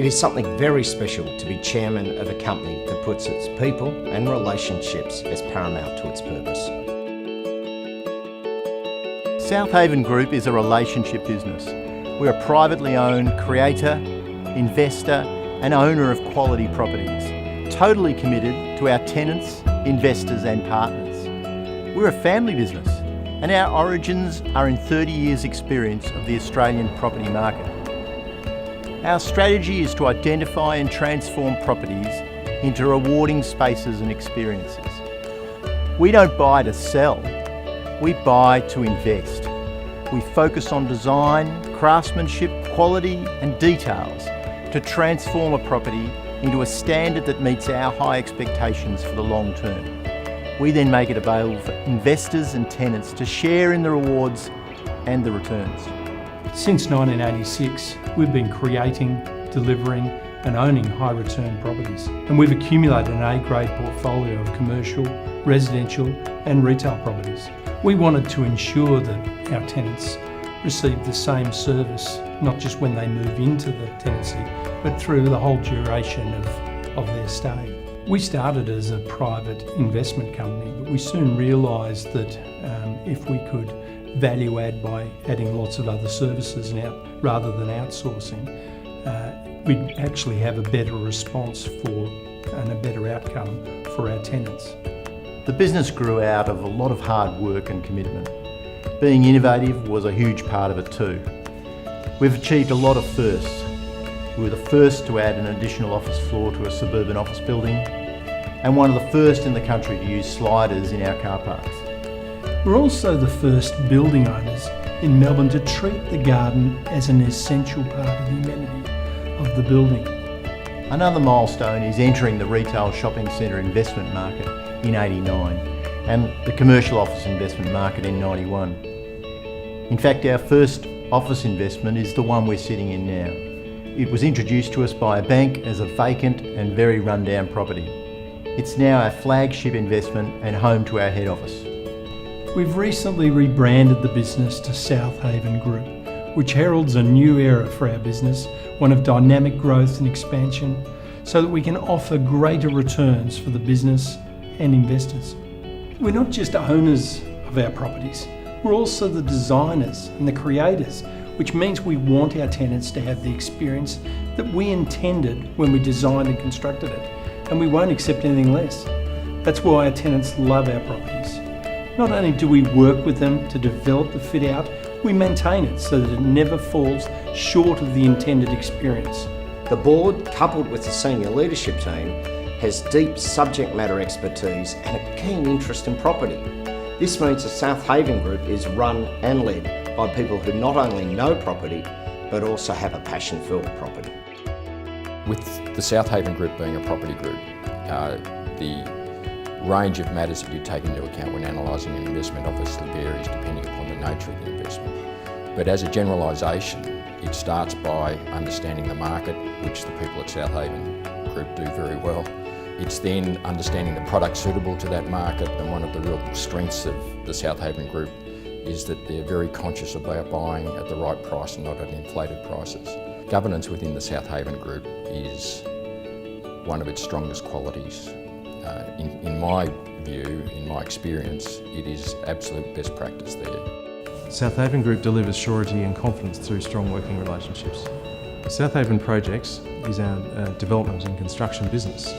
It is something very special to be chairman of a company that puts its people and relationships as paramount to its purpose. Southaven Group is a relationship business. We're a privately owned creator, investor and owner of quality properties, totally committed to our tenants, investors and partners. We're a family business and our origins are in 30 years' experience of the Australian property market. Our strategy is to identify and transform properties into rewarding spaces and experiences. We don't buy to sell, we buy to invest. We focus on design, craftsmanship, quality and details to transform a property into a standard that meets our high expectations for the long term. We then make it available for investors and tenants to share in the rewards and the returns. Since 1986, we've been creating, delivering and owning high return properties. And we've accumulated an A-grade portfolio of commercial, residential and retail properties. We wanted to ensure that our tenants receive the same service, not just when they move into the tenancy, but through the whole duration of their stay. We started as a private investment company, but we soon realised that if we could value add by adding lots of other services now rather than outsourcing, we'd actually have a better response for and a better outcome for our tenants. The business grew out of a lot of hard work and commitment. Being innovative was a huge part of it too. We've achieved a lot of firsts. We were the first to add an additional office floor to a suburban office building and one of the first in the country to use sliders in our car parks. We're also the first building owners in Melbourne to treat the garden as an essential part of the amenity of the building. Another milestone is entering the retail shopping centre investment market in '89 and the commercial office investment market in '91. In fact, our first office investment is the one we're sitting in now. It was introduced to us by a bank as a vacant and very run-down property. It's now our flagship investment and home to our head office. We've recently rebranded the business to Southaven Group, which heralds a new era for our business, one of dynamic growth and expansion, so that we can offer greater returns for the business and investors. We're not just owners of our properties, we're also the designers and the creators, which means we want our tenants to have the experience that we intended when we designed and constructed it, and we won't accept anything less. That's why our tenants love our properties. Not only do we work with them to develop the fit out, we maintain it so that it never falls short of the intended experience. The board, coupled with the senior leadership team, has deep subject matter expertise and a keen interest in property. This means the Southaven Group is run and led by people who not only know property, but also have a passion for property. With the Southaven Group being a property group, the range of matters that you take into account when analysing an investment obviously varies depending upon the nature of the investment. But as a generalisation, it starts by understanding the market, which the people at Southaven Group do very well. It's then understanding the product suitable to that market, and one of the real strengths of the Southaven Group is that they're very conscious about buying at the right price and not at inflated prices. Governance within the Southaven Group is one of its strongest qualities. In my view, in my experience, it is absolute best practice there. Southaven Group delivers surety and confidence through strong working relationships. Southaven Projects is our development and construction business.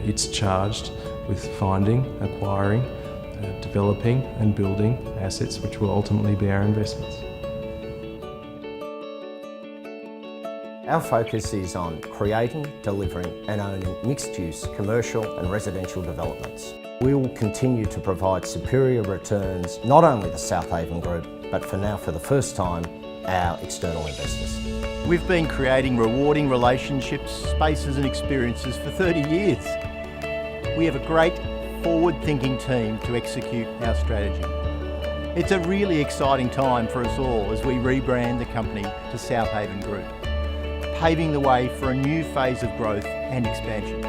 It's charged with finding, acquiring, developing and building assets which will ultimately be our investments. Our focus is on creating, delivering and owning mixed-use commercial and residential developments. We will continue to provide superior returns, not only the Southaven Group, but for now, for the first time, our external investors. We've been creating rewarding relationships, spaces and experiences for 30 years. We have a great forward-thinking team to execute our strategy. It's a really exciting time for us all as we rebrand the company to Southaven Group, paving the way for a new phase of growth and expansion.